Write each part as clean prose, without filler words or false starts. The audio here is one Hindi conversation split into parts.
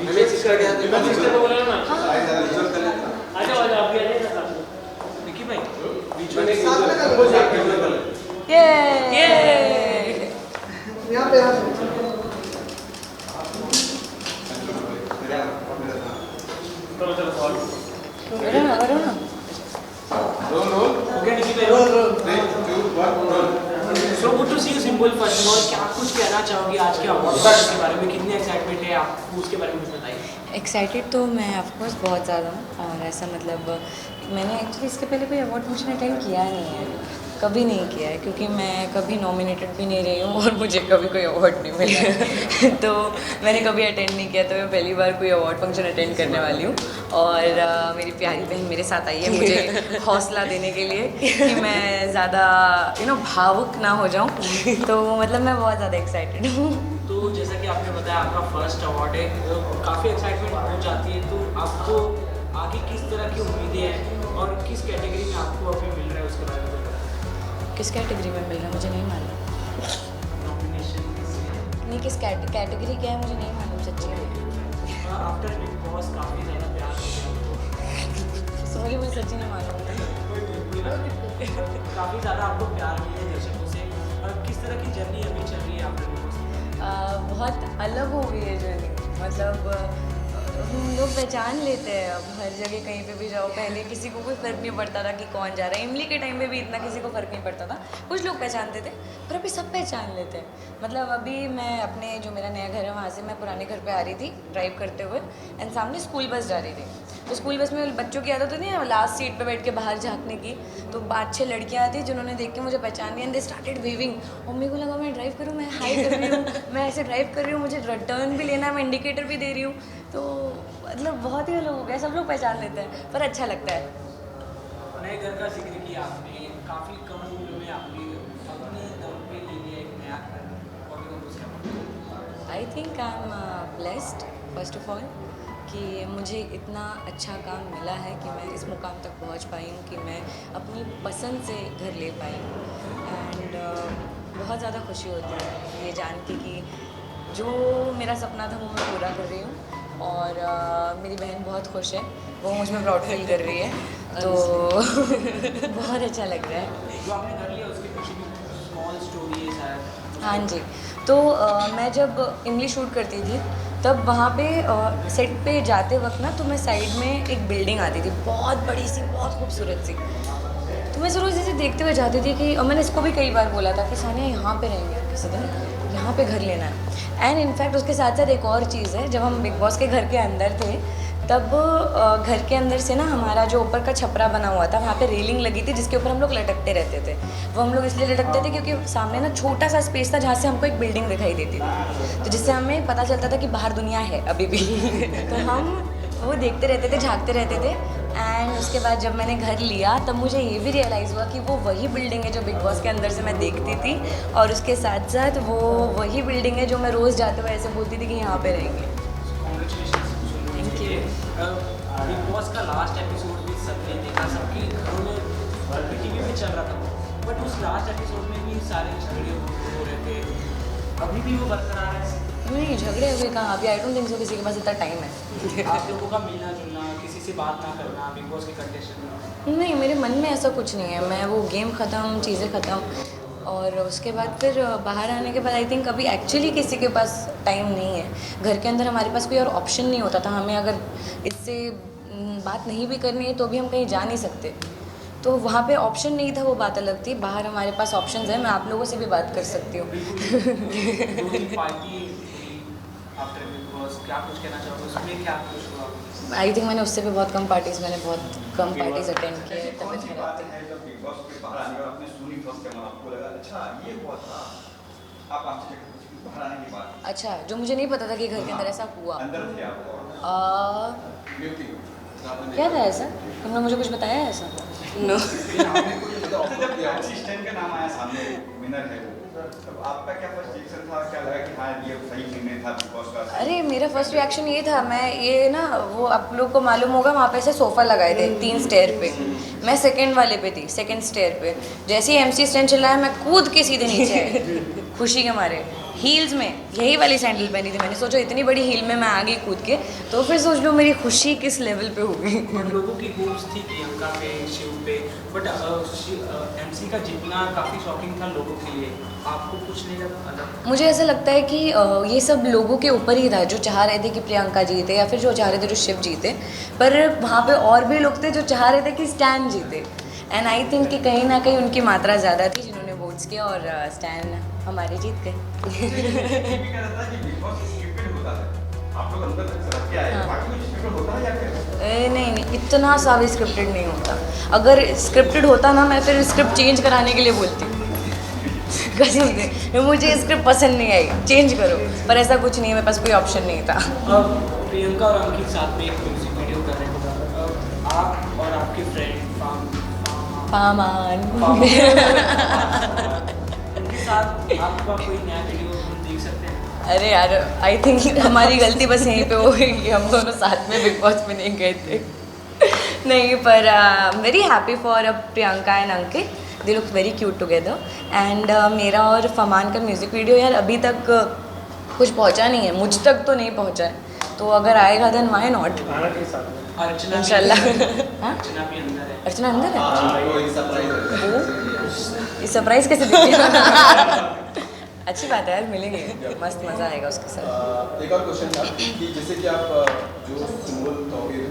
हमें सिस्टर के साथ सिस्टर को बोला ना आ जाओ आप भी आ जाइए साथ में निकी भाई बीच में साथ में कर वो जाके ये यहाँ पे चलो चलो सॉरी करो ना ओके निकी भाई roll 3 2 1 roll so good to see you simple first of all क्या कुछ कहना चाहोगे आज के अवार्ड के बारे में कितनी एक्साइटमेंट है आपको उसके बारे में कुछ बताइए एक्साइटेड तो मैं ऑफकोर्स बहुत ज़्यादा हूँ और ऐसा मतलब मैंने एक्चुअली इसके पहले कोई अवार्ड फंक्शन अटेंड किया नहीं है कभी नहीं किया है क्योंकि मैं कभी नॉमिनेटेड भी नहीं रही हूँ और मुझे कभी कोई अवार्ड नहीं मिला तो मैंने कभी अटेंड नहीं किया तो मैं पहली बार कोई अवार्ड फंक्शन अटेंड करने वाली हूँ और मेरी प्यारी बहन मेरे साथ आई है मुझे हौसला देने के लिए कि मैं ज़्यादा भावुक ना हो जाऊँ तो मतलब मैं बहुत ज़्यादा एक्साइटेड हूँ। तो जैसा कि आपने बताया आपका फर्स्ट अवार्ड है काफ़ी एक्साइटमेंट हो जाती है तो आपको आगे किस तरह की उम्मीदें हैं और किस कैटेगरी में आपको अभी मिल रहा है उसके बारे में किस कैटेगरी में मिल रहा है मुझे नहीं मालूम। नॉमिनेशन नहीं किस कैटेगरी क्या है मुझे नहीं मालूम सच्ची। आफ्टर बिग बॉस काफ़ी ज़्यादा प्यार हो गया सॉरी मुझे सच्ची नहीं मालूम। काफ़ी ज़्यादा आपको प्यार मिले दर्शकों से और किस तरह की जर्नी अभी चल रही है आफ्टर बिग बॉस बहुत अलग हो गई है जर्नी मतलब हम लोग पहचान लेते हैं अब हर जगह कहीं पे भी जाओ पहले किसी को कोई फ़र्क नहीं पड़ता था कि कौन जा रहा है इमली के टाइम में भी इतना किसी को फ़र्क नहीं पड़ता था कुछ लोग पहचानते थे पर अभी सब पहचान लेते हैं मतलब अभी मैं अपने जो मेरा नया घर है वहाँ से मैं पुराने घर पे आ रही थी ड्राइव करते हुए एंड सामने स्कूल बस जा रही थी तो स्कूल बस में बच्चों की आदत होती है लास्ट सीट पे बैठ के बाहर झाँकने की तो 5-6 लड़कियाँ थी जिन्होंने देख के मुझे पहचान लिया एंड दे स्टार्टेड वेविंग और मेरे को लगा मैं ड्राइव करूँ मैं हाई कर रही हूँ मैं ऐसे ड्राइव कर रही हूँ मुझे टर्न भी लेना है मैं इंडिकेटर भी दे रही हूँ तो मतलब बहुत ही अलग हो गया सब लोग पहचान लेते हैं पर अच्छा लगता है। नए घर का जिक्र किया आपने काफ़ी कम उम्र में आपने अपने दम पे ले लिया एक नया घर और उसका I think I am blessed first of all कि मुझे इतना अच्छा काम मिला है कि मैं इस मुकाम तक पहुंच पाई हूँ कि मैं अपनी पसंद से घर ले पाई हूँ एंड बहुत ज़्यादा खुशी होती है ये जान के कि जो मेरा सपना था वो मैं पूरा कर रही हूँ और मेरी बहन बहुत खुश है वो मुझ में प्राउड फील कर रही है तो बहुत अच्छा लग रहा है। जो आपने कर लिया उसके पीछे भी स्मॉल स्टोरी है शायद। हाँ जी तो मैं जब इंग्लिश शूट करती थी तब वहाँ पे सेट पे जाते वक्त ना तो मैं साइड में एक बिल्डिंग आती थी बहुत बड़ी सी बहुत खूबसूरत सी तो मैं ज़रूर जैसे देखते हुए जाती थी कि और मैंने इसको भी कई बार बोला था कि सानिया यहाँ पे रहेंगे किसी दिन यहाँ पे घर लेना है एंड इनफैक्ट उसके साथ साथ एक और चीज़ है जब हम बिग बॉस के घर के अंदर थे तब घर के अंदर से ना हमारा जो ऊपर का छपरा बना हुआ था वहाँ पे रेलिंग लगी थी जिसके ऊपर हम लोग लटकते रहते थे वो हम लोग इसलिए लटकते थे क्योंकि सामने ना छोटा सा स्पेस था जहाँ से हमको एक बिल्डिंग दिखाई देती थी तो जिससे हमें पता चलता था कि बाहर दुनिया है अभी भी तो हम वो देखते रहते थे झाँकते रहते थे एंड उसके बाद जब मैंने घर लिया तब मुझे ये भी रियलाइज़ हुआ कि वो वही बिल्डिंग है जो बिग बॉस के अंदर से मैं देखती थी और उसके साथ साथ वो वही बिल्डिंग है जो मैं रोज़ जाते हुए ऐसे बोलती थी कि यहाँ पे रहेंगे। Thank you. बिग बॉस का लास्ट एपिसोड भी सबने देखा सबके घरों में टीवी में चल रहा था बट उस लास्ट एपिसोड में भी सारे झगड़े हो रहे थे अभी भी वो बरकरार है। नहीं झगड़े हुए कहाँ अभी आई डोंट थिंक सो किसी के पास इतना टाइम है। आप लोगों का मिलना जुलना किसी से बात ना करना बिग बॉस के कंटेस्टेंट नहीं मेरे मन में ऐसा कुछ नहीं है मैं वो गेम ख़त्म चीज़ें ख़त्म और उसके बाद फिर बाहर आने के बाद आई थिंक अभी एक्चुअली किसी के पास टाइम नहीं है घर के अंदर हमारे पास कोई और ऑप्शन नहीं होता था हमें अगर इससे बात नहीं भी करनी है तो भी हम कहीं जा नहीं सकते तो वहाँ पे ऑप्शन नहीं था वो बात अलग थी बाहर हमारे पास ऑप्शंस है मैं आप लोगों से भी बात कर सकती हूँ। क्या कुछ कहना चाहोगे उसमें क्या कुछ हुआ? आई थिंक मैंने उससे भी बहुत कम पार्टीज़ मैंने बहुत कम पार्टीज़ अटेंड किए तबीयत खराब थी। जब बिग बॉस के बाहर आने के बाद आपने सुनी फर्स्ट टाइम आपको लगा अच्छा ये हुआ था आप आपसे बाहर आने के बाद अच्छा जो मुझे नहीं पता था कि घर के अंदर ऐसा हुआ अंदर थे आप क्या था ऐसा तुमने मुझे कुछ बताया है ऐसा नो जब असिस्टेंट का नाम आया सामने विनर है तो आपका क्या फर्स्ट रिएक्शन था क्या लगा कि हाँ ये सही निर्णय था बिग बॉस का? अरे मेरा फर्स्ट रिएक्शन ये था मैं ये ना वो आप लोग को मालूम होगा वहाँ पे से सोफ़ा लगाए थे 3 स्टेयर पे मैं सेकंड वाले पे थी 2nd स्टेयर पे जैसे ही MC स्टैंड चला है मैं कूद के सीधे नीचे आई खुशी के मारे हील्स में यही वाली सैंडल पहनी थी। मैंने सोचा इतनी बड़ी हील में मैं आ गई कूद के, तो फिर सोच लो मेरी खुशी किस लेवल पे होगी। लोगों की होप्स थी प्रियंका पे, शिव पे, बट MC का जीतना काफ़ी शॉकिंग था लोगों के लिए। आपको कुछ नहीं लगा अलग? मुझे ऐसा लगता है कि ये सब लोगों के ऊपर ही था, जो चाह रहे थे कि प्रियंका जीते या फिर जो चाह रहे थे जो शिव जीते। पर वहाँ पे और भी लोग थे जो चाह रहे थे कि स्टैन जीते। एंड आई थिंक कि कहीं ना कहीं उनकी मात्रा ज़्यादा थी जिन्होंने वोट्स किया, और स्टैन हमारे जीत गए। ये भी कह रहा था कि बिग बॉस स्क्रिप्टेड होता है, आप लोग अंदर तक समझ के आए, हाँ। बाकी कुछ स्क्रिप्टेड होता है या फिर? नहीं, इतना सा भी स्क्रिप्टेड नहीं होता। अगर स्क्रिप्टेड होता ना, मैं फिर स्क्रिप्ट चेंज कराने के लिए बोलती कसम से, मुझे स्क्रिप्ट पसंद नहीं आई, चेंज करो। पर ऐसा कुछ नहीं है, मेरे पास कोई ऑप्शन नहीं था। अब प्रियंका और अंकित साथ में एक म्यूजिक वीडियो कर रहे हैं। अब आप और आपके फ्रेंड पामान उनके साथ आपका कोई नया वीडियो हम देख सकते हैं? अरे यार, आई थिंक हमारी गलती बस यहीं पे हो गई कि हम दोनों साथ में बिग बॉस में नहीं गए थे। नहीं, पर very happy for Priyanka and Ankit, they look very cute together. And मेरा और फमान का म्यूज़िक वीडियो यार अभी तक कुछ पहुंचा नहीं है, मुझ तक तो नहीं पहुंचा है, तो अगर आएगा देन व्हाई नॉट, अर्चना इंशाल्लाह। हाँ? अर्चना भी अंदर है। अर्चना अंदर है? कोई सरप्राइज ये सरप्राइज कैसे दिखी? अच्छी बात है यार, मिलेंगे, मस्त मज़ा आएगा उसके साथ। एक और क्वेश्चन था कि जैसे कि आप जो सुमोल तौहीर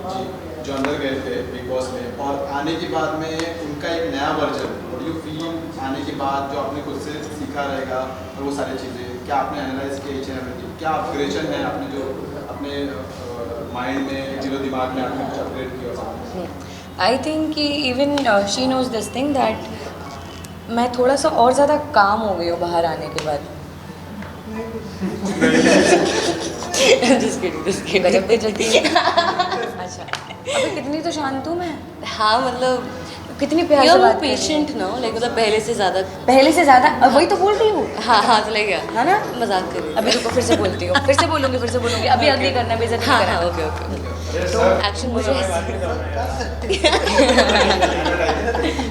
जी जो अंदर गए थे बिग बॉस में, और आने के बाद में उनका एक नया वर्जन, और यू फील आने के बाद जो आपने खुद से सीखा रहेगा और वो सारी चीज़ें क्या आपने एनालाइज किया each and everything? क्या अपग्रेडेशन है आपने जो अपने माइंड में, दिलो दिमाग में आपने कुछ अपग्रेड किया? आई थिंक कि even she knows this thing that मैं थोड़ा सा और ज़्यादा काम हो गई हूँ बाहर आने के बाद। गजब पे चलती है। अच्छा, अबे कितनी तो शांत हूँ मैं। हाँ मतलब कितनी प्यार से बात पेशेंट ना, लाइक मतलब पहले से ज़्यादा, अब वही तो बोल रही हूँ। हाँ तो लाइक है ना, मजाक कर रही हूँ। अभी रुको फिर से बोलती हूँ, फिर से बोलूँगी, अभी अगली करना, बेइज्जती हाँ करना। ओके तो एक्शन मुझे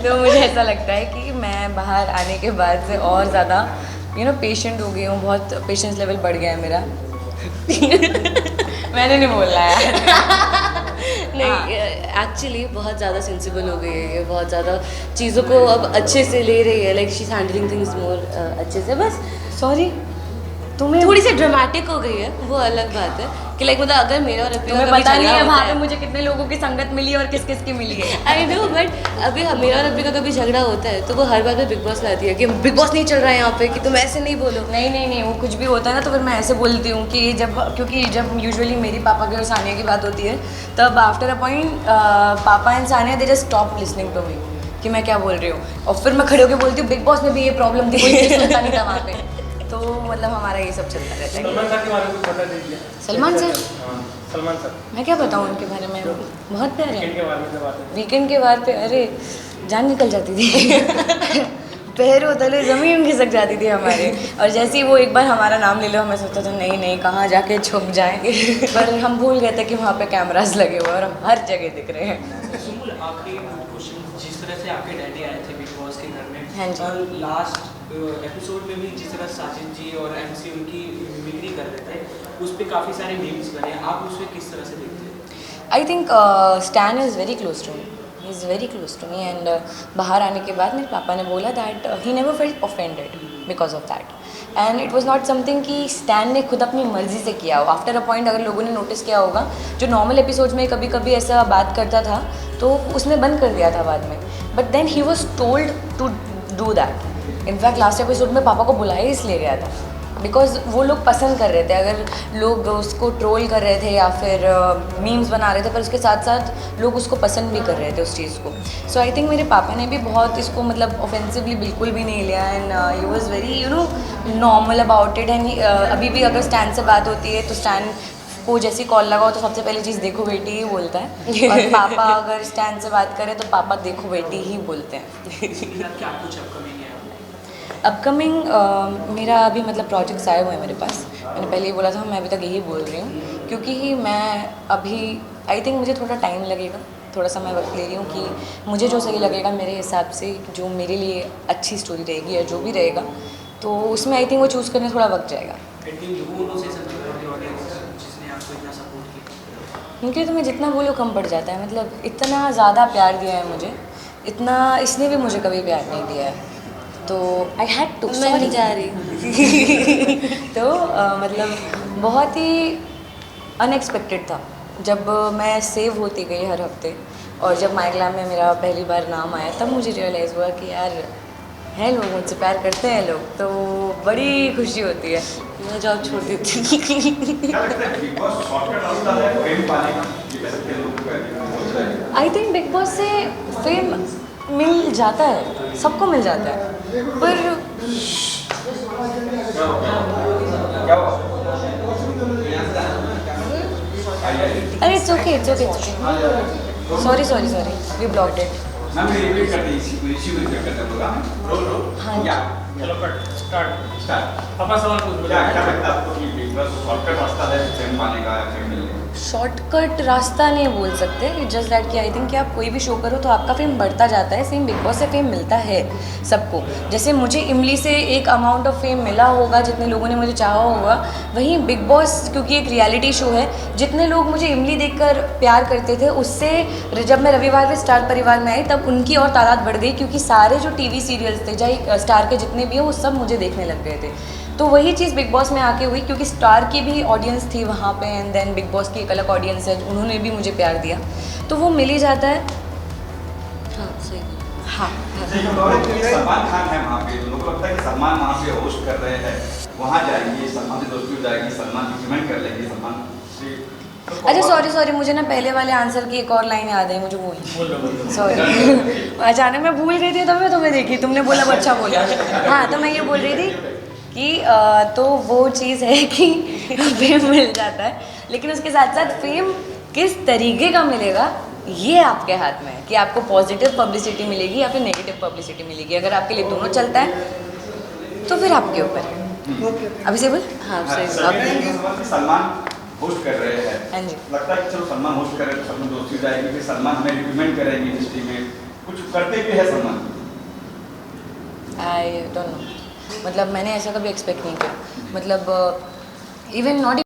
तो मुझे ऐसा लगता है कि मैं बाहर आने के बाद से और ज़्यादा पेशेंट हो गई हूँ, बहुत पेशेंस लेवल बढ़ गया है मेरा। मैंने नहीं बोलना है। नहीं, एक्चुअली बहुत ज़्यादा सेंसिबल हो गई है, बहुत ज़्यादा चीज़ों को अब अच्छे से ले रही है, like she is handling things more अच्छे से। बस सॉरी, तुम्हें थोड़ी सी ड्रामेटिक हो गई है, वो अलग बात है कि लाइक मतलब अगर मेरा और तुम्हें पता नहीं है वहाँ पे मुझे कितने लोगों की संगत मिली और किस किस की मिली है। आई नो, बट अभी मेरा और अभी का कभी झगड़ा होता है तो वो हर बार में बिग बॉस लाती है कि बिग बॉस नहीं चल रहा है यहाँ पे, कि तुम ऐसे नहीं बोलो। नहीं, वो कुछ भी होता है ना तो फिर मैं ऐसे बोलती हूँ कि क्योंकि जब यूजुअली मेरी पापा की और सानिया की बात होती है, तब आफ्टर अ पॉइंट पापा and Sania they just stop listening to me कि मैं क्या बोल रही हूँ, और फिर मैं खड़े होकर बोलती हूँ बिग बॉस में भी ये प्रॉब्लम थी, कोई सुनता नहीं था वहाँ पे। तो मतलब हमारा ये सब चलता रहता है। सलमान सर के बारे में कुछ बता दीजिए। सलमान सर? सलमान सर मैं क्या बताऊँ उनके बारे में, बहुत प्यारे हैं। वीकेंड के बारे में क्या बात है? वीकेंड के बाद पे अरे जान निकल जाती थी। पैरों तले ज़मीन खिसक जाती थी हमारे, और जैसे ही वो एक बार हमारा नाम ले लो, हमें सोचता था नहीं कहाँ जाके छुप जाएंगे। पर हम भूल गए थे कि वहाँ पे कैमरास लगे हुए और हम हर जगह दिख रहे हैं। सुमुल, आखिरी क्वेश्चन, जिस तरह से आपके डैडी आए थे बिग बॉस के घर में, हाँ जी। और लास्ट एपिसोड में भी जिस तरह साजिद जी और MC उनकी मिमिक्री कर रहे थे, उस पर काफ़ी सारे मीम्स बने, आप उस पर किस तरह से देखते हैं? I think Stan is very close to me, he is very close to me. And बाहर आने के बाद मेरे पापा ने बोला that he never felt offended because of that, and it was not something कि स्टैन ने खुद अपनी मर्जी से किया हो। आफ्टर अ पॉइंट अगर लोगों ने नोटिस किया होगा, जो नॉर्मल एपिसोड्स में कभी कभी ऐसा बात करता था तो उसने बंद कर दिया था बाद में, but then he was told to do that. In fact last episode में पापा को बुलाया इसलिए गया था बिकॉज वो लोग पसंद कर रहे थे, अगर लोग उसको ट्रोल कर रहे थे या फिर मीम्स बना रहे थे, पर उसके साथ साथ लोग उसको पसंद भी कर रहे थे उस चीज़ को। सो आई थिंक मेरे पापा ने भी बहुत इसको मतलब ऑफेंसिवली बिल्कुल भी नहीं लिया, and he was very normal about it. And अभी भी अगर स्टैन से बात होती है तो स्टैन को जैसी कॉल लगाओ तो सबसे पहली चीज़ देखो बेटी ही बोलता है, और पापा अगर स्टैन से बात करें तो पापा देखो बेटी ही बोलते हैं। क्या कुछ अपकमिंग है? अपकमिंग मेरा अभी मतलब प्रोजेक्ट्स आए हुए हैं मेरे पास। मैंने पहले ही बोला था, मैं अभी तक यही बोल रही हूँ, क्योंकि मैं अभी आई थिंक मुझे थोड़ा टाइम लगेगा, थोड़ा सा मैं वक्त ले रही हूँ कि मुझे जो सही लगेगा मेरे हिसाब से, जो मेरे लिए अच्छी स्टोरी रहेगी या जो भी रहेगा तो उसमें आई थिंक वो चूज़ करने थोड़ा वक्त जाएगा। क्योंकि तुम्हें जितना बोलो कम पड़ जाता है, मतलब इतना ज़्यादा प्यार दिया है मुझे, इतना इसने भी मुझे कभी प्यार नहीं दिया है, तो आई हैड टू, मैं नहीं जा रही। तो मतलब बहुत ही अनएक्सपेक्टेड था जब मैं सेव होती गई हर हफ्ते, और जब माइग्लाम में मेरा पहली बार नाम आया तब मुझे रियलाइज़ हुआ कि यार हैं लोग, मुझसे प्यार करते हैं लोग, तो बड़ी खुशी होती है। मैं जॉब छोड़ देती। क्या लगता है बिग बॉस शॉर्टकट रास्ता है फेम पाने का? ये वैसे के लोगों का सोच रहे हैं। आई थिंक बिग बॉस से फेम मिल जाता है, सबको मिल जाता है, पर क्या हुआ? अरे it's okay sorry we blocked it. Ma'am ये रिपीट करते हैं, इसी को रिपीट करते हैं प्रोग्राम। हाँ या चलो कट स्टार्ट। स्टार्ट। अपना सवाल पूछ क्या क्या लगता है आपको कि बिग बॉस शॉर्टकट रास्ता है फेम पाने का या फेम मिलने का? शॉर्टकट रास्ता नहीं बोल सकते, जस्ट दैट कि आई थिंक कि आप कोई भी शो करो तो आपका फेम बढ़ता जाता है, सेम बिग बॉस से फेम मिलता है सबको। जैसे मुझे इमली से एक अमाउंट ऑफ फेम मिला होगा, जितने लोगों ने मुझे चाहा होगा, वहीं बिग बॉस क्योंकि एक रियलिटी शो है, जितने लोग मुझे इमली देखकर प्यार करते थे, उससे जब मैं रविवार में स्टार परिवार में आई तब उनकी और तादाद बढ़ गई, क्योंकि सारे जो टीवी सीरियल्स थे चाहे स्टार के जितने भी हैं वो सब मुझे देखने लग गए थे। तो वही चीज़ बिग बॉस में आके हुई, क्योंकि स्टार की भी ऑडियंस थी वहाँ पे, एंड देन बिग बॉस की एक अलग ऑडियंस है, उन्होंने भी मुझे प्यार दिया, तो वो मिल ही जाता है। हाँ सही। हाँ सलमान खान है वहाँ पे, लोगों को लगता है कि सलमान वहाँ पे होस्ट कर रहे हैं, वहाँ जाएंगे, सलमान से दोस्ती हो जाएगी, सलमान रिकमेंड कर लेंगे सलमान से। अच्छा सॉरी मुझे ना पहले वाले आंसर की एक और लाइन याद है मुझे, वो सॉरी अचानक मैं भूल गई थी, तब मैं तुम्हें देखी, तुमने बोला वो अच्छा बोला। हाँ तो मैं ये बोल रही थी कि तो वो चीज़ है कि फेम मिल जाता है, लेकिन उसके साथ साथ फेम किस तरीके का मिलेगा ये आपके हाथ में है, कि आपको पॉजिटिव पब्लिसिटी मिलेगी या फिर नेगेटिव पब्लिसिटी मिलेगी। अगर आपके लिए दोनों चलता है तो फिर आपके ऊपर है। अभी से बोल। हाँ सही। सलमान होस्ट कर रहे हैं, हाँ जी। लगता है कि चलो सलमान होस्ट कर रहे हैं तो सब दोस्ती हो जाएगी, फिर सलमान हमें रिकमेंड करेंगे इंडस्ट्री में, कुछ करते भी है सलमान। आई डोंट नो, मतलब मैंने ऐसा कभी एक्सपेक्ट नहीं किया, मतलब इवन नॉट